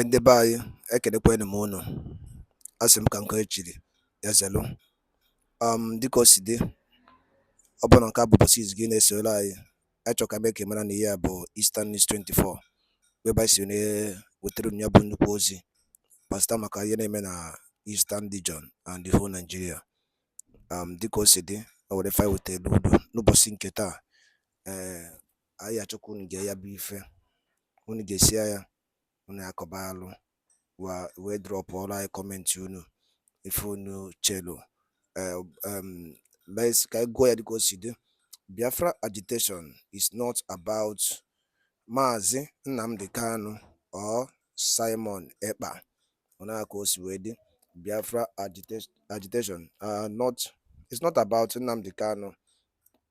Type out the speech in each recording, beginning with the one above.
Ndị be anyị ekelekwanụ m unu. Asị m ka nke echiri ya zelu. Dịka o si dị, ọ bụ na nke a bụ ụbọchị izu gị na-esoro anyị, achọrọ ka mee ka ị mara na ihe a bụ Eastern News 24, ebe anyị si wetara unu ya bụ nnukwu ozi gbasara maka ihe na-eme na Eastern Region and the whole Nigeria. Dịka o si dị, o were fa wetara n'ụbọchị nke taa. Anyị achọkwa unu ga ya bụ ife, unu ga-esi ya, unu akọba alụ wee drọpụ ọrụ anyị kọmentị unu ife unu chelo. Ka anyị gụọ ya dịka o si dị. Biafra agitation is not about Maazị Nnamdi Kanu or Simon Ekpa. Ka o si wee dị. Biafra agitation it's not about Nnamdi Kanu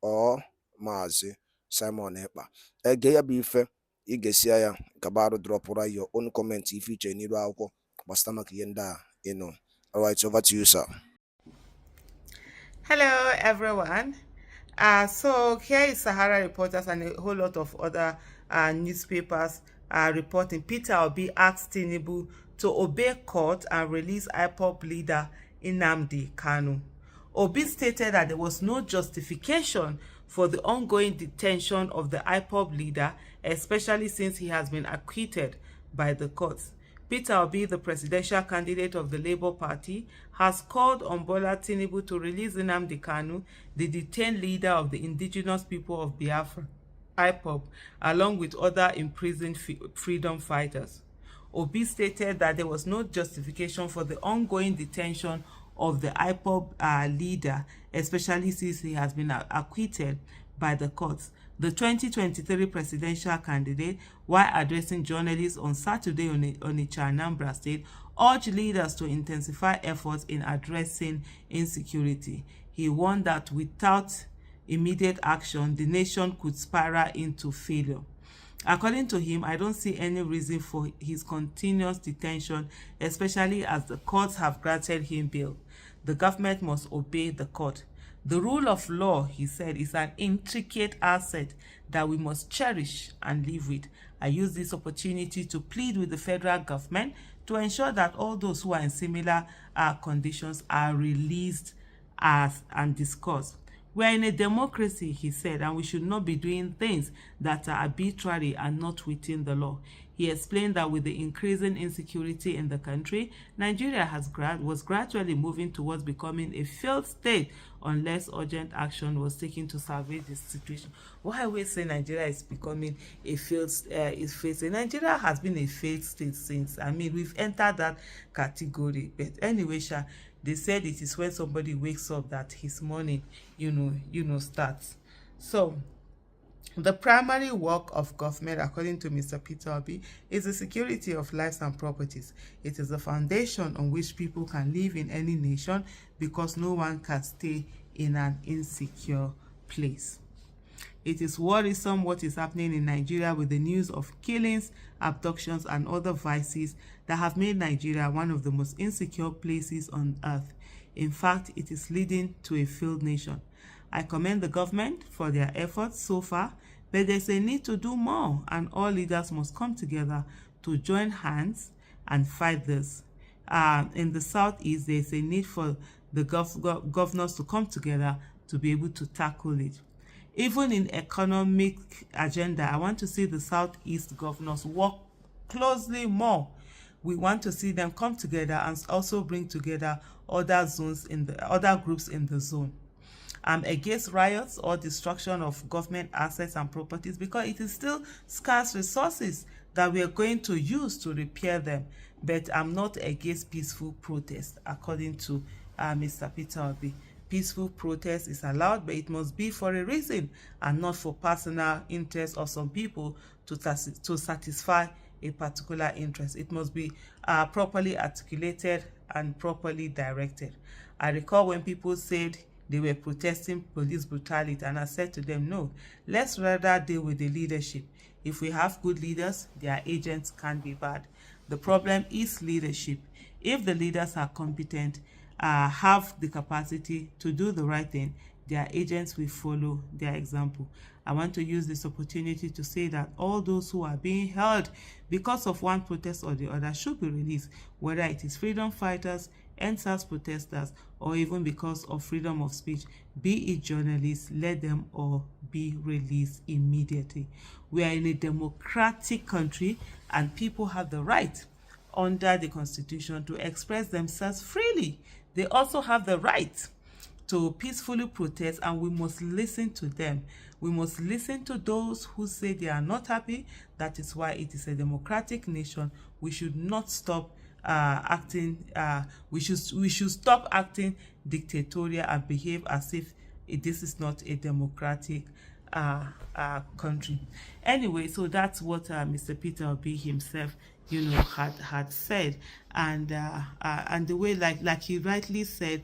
or Maazị Simon Ekpa. Ege ya bụ ife, ị ga-esi ya gabarụ drọpụrụ your own comment ife iche n'iru akwụkwọ gbasara maka ihe ndị a ịnụ. Alright, over to you, sir. Hello, everyone. So here is Sahara Reporters and a whole lot of other newspapers reporting. Peter Obi asked Ndigbo to obey court and release IPOB leader Nnamdi Kanu. Obi stated that there was no justification for the ongoing detention of the IPOB leader, especially since he has been acquitted by the courts. Peter Obi, the presidential candidate of the Labour Party, has called on Bola Tinubu to release Nnamdi Kanu, the detained leader of the indigenous people of Biafra, IPOB, along with other imprisoned freedom fighters. Obi stated that there was no justification for the ongoing detention of the IPOB leader, especially since he has been acquitted by the courts. The 2023 presidential candidate, while addressing journalists on Saturday on Onitsha, Anambra State, urged leaders to intensify efforts in addressing insecurity. He warned that without immediate action, the nation could spiral into failure. According to him, I don't see any reason for his continuous detention, especially as the courts have granted him bail. The government must obey the court. The rule of law, he said, is an intricate asset that we must cherish and live with. I use this opportunity to plead with the federal government to ensure that all those who are in similar conditions are released and discussed. We are in a democracy, he said, and we should not be doing things that are arbitrary and not within the law. He explained that with the increasing insecurity in the country, Nigeria was gradually moving towards becoming a failed state unless urgent action was taken to salvage the situation. Why we say Nigeria is becoming a failed state? Nigeria has been a failed state since. We've entered that category. But anyway, they said it is when somebody wakes up that his morning, starts. So, the primary work of government, according to Mr. Peter Obi, is the security of lives and properties. It is the foundation on which people can live in any nation because no one can stay in an insecure place. It is worrisome what is happening in Nigeria with the news of killings, abductions, and other vices that have made Nigeria one of the most insecure places on earth. In fact, it is leading to a failed nation. I commend the government for their efforts so far, but there's a need to do more, and all leaders must come together to join hands and fight this. In the Southeast, there's a need for the governors to come together to be able to tackle it. Even in economic agenda, I want to see the Southeast governors work closely more. We want to see them come together and also bring together other groups in the zone. I'm against riots or destruction of government assets and properties because it is still scarce resources that we are going to use to repair them. But I'm not against peaceful protest, according to Mr. Peter Obi. Peaceful protest is allowed, but it must be for a reason and not for personal interest of some people to satisfy a particular interest. It must be properly articulated and properly directed. I recall when people said they were protesting police brutality, and I said to them, no, let's rather deal with the leadership. If we have good leaders, their agents can't be bad. The problem is leadership. If the leaders are competent, have the capacity to do the right thing, their agents will follow their example. I want to use this opportunity to say that all those who are being held because of one protest or the other should be released, whether it is freedom fighters, NSAS protesters, or even because of freedom of speech, be it journalists, let them all be released immediately. We are in a democratic country and people have the right under the Constitution to express themselves freely. They also have the right to peacefully protest, and we must listen to them. We must listen to those who say they are not happy. That is why it is a democratic nation. We should not stop acting. We should stop acting dictatorial and behave as if this is not a democratic country. Anyway, so that's what Mr. Peter Obi himself, had said, and the way, like he rightly said,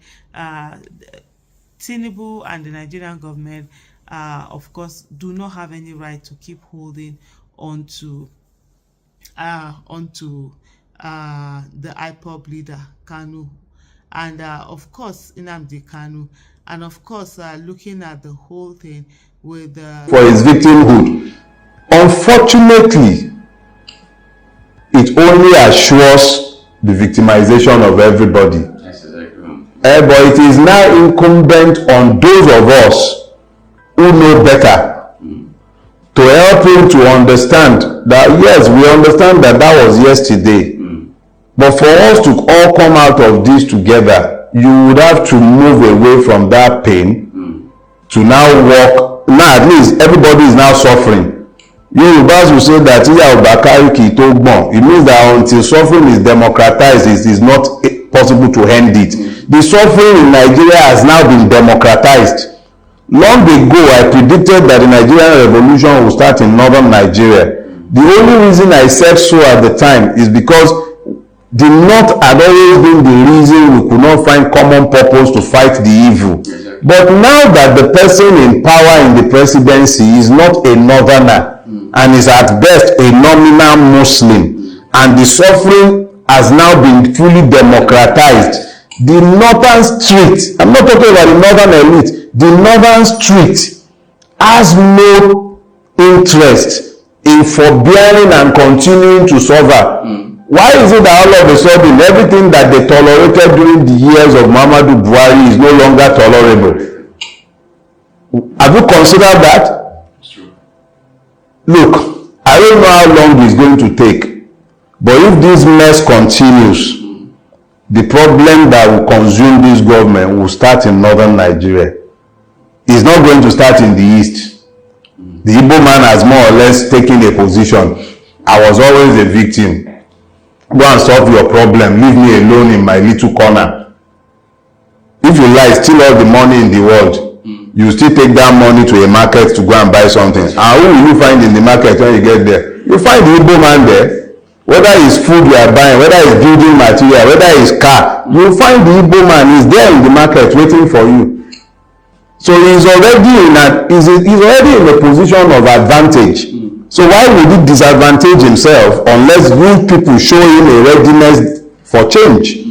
Tinubu and the Nigerian government, of course, do not have any right to keep holding onto onto the IPOB leader Kanu, and of course Nnamdi Kanu, and of course looking at the whole thing with for his victimhood. Unfortunately, it only assures the victimization of everybody. Yes, exactly. But it is now incumbent on those of us who know better to help him to understand that, yes, we understand that that was yesterday. But for us to all come out of this together, you would have to move away from that pain to now walk. Now at least everybody is now suffering. Yorubas will say that it means that until suffering is democratized, it is not possible to end it. The suffering in Nigeria has now been democratized. Long ago, I predicted that the Nigerian revolution will start in northern Nigeria. The only reason I said so at the time is because the North had always been the reason we could not find common purpose to fight the evil. But now that the person in power in the presidency is not a northerner and is at best a nominal Muslim, and the suffering has now been fully democratized, the northern street, I'm not talking about the northern elite, the northern street has no interest in forbearing and continuing to suffer. Why is it that all of a sudden everything that they tolerated during the years of Muhammadu Buhari is no longer tolerable? Have you considered that? It's true. Look, I don't know how long it's going to take, but if this mess continues, the problem that will consume this government will start in northern Nigeria. It's not going to start in the east. The Igbo man has more or less taken a position. I was always a victim. Go and solve your problem. Leave me alone in my little corner. If you like, steal all the money in the world. You still take that money to a market to go and buy something. And who will you find in the market when you get there? You find the Igbo man there. Whether it's food you are buying, whether it's building material, whether it's car, you find the Igbo man is there in the market waiting for you. So he's already in a position of advantage. So why would he disadvantage himself unless you people show him a readiness for change?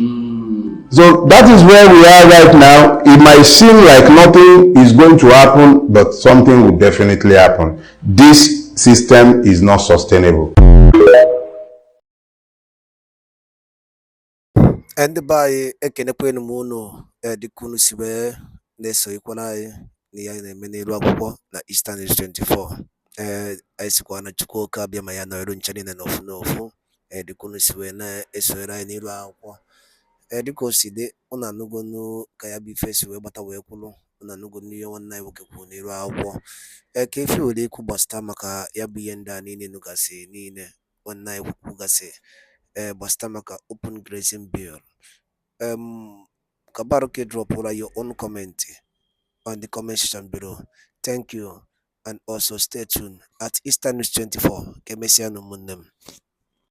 So that is where we are right now. It might seem like nothing is going to happen, but something will definitely happen. This system is not sustainable. Ndị be anyị ekenekwanụ m unu dịka unu si wee na-esonyekwana anyị n'ihe na-eme n'elu akwụkwọ na Eastern News 24. Anyị sikwa na Chukwuka abịa ma ya nọrọ nche niile n'ofu n'ofu dịka unu si wee na-esonyere anyị n'elu akwụkwọ. Dịka o si dị, unu anụgonu ka ya bụ ife si wee gbata wee kwụrụ, unu anụgonu ihe nwanne anyị nwoke kwuru n'elu akwụkwọ. Ka efe were ikwu gbasịta maka ya bụ ihe ndị a niile nụgasị niile nwanne anyị kwugasị gbasịta maka open grazing bill. Kabaruke drop your own comment on the comment section below. Thank you, and also stay tuned at Eastern News 24. Kemesiano Munem.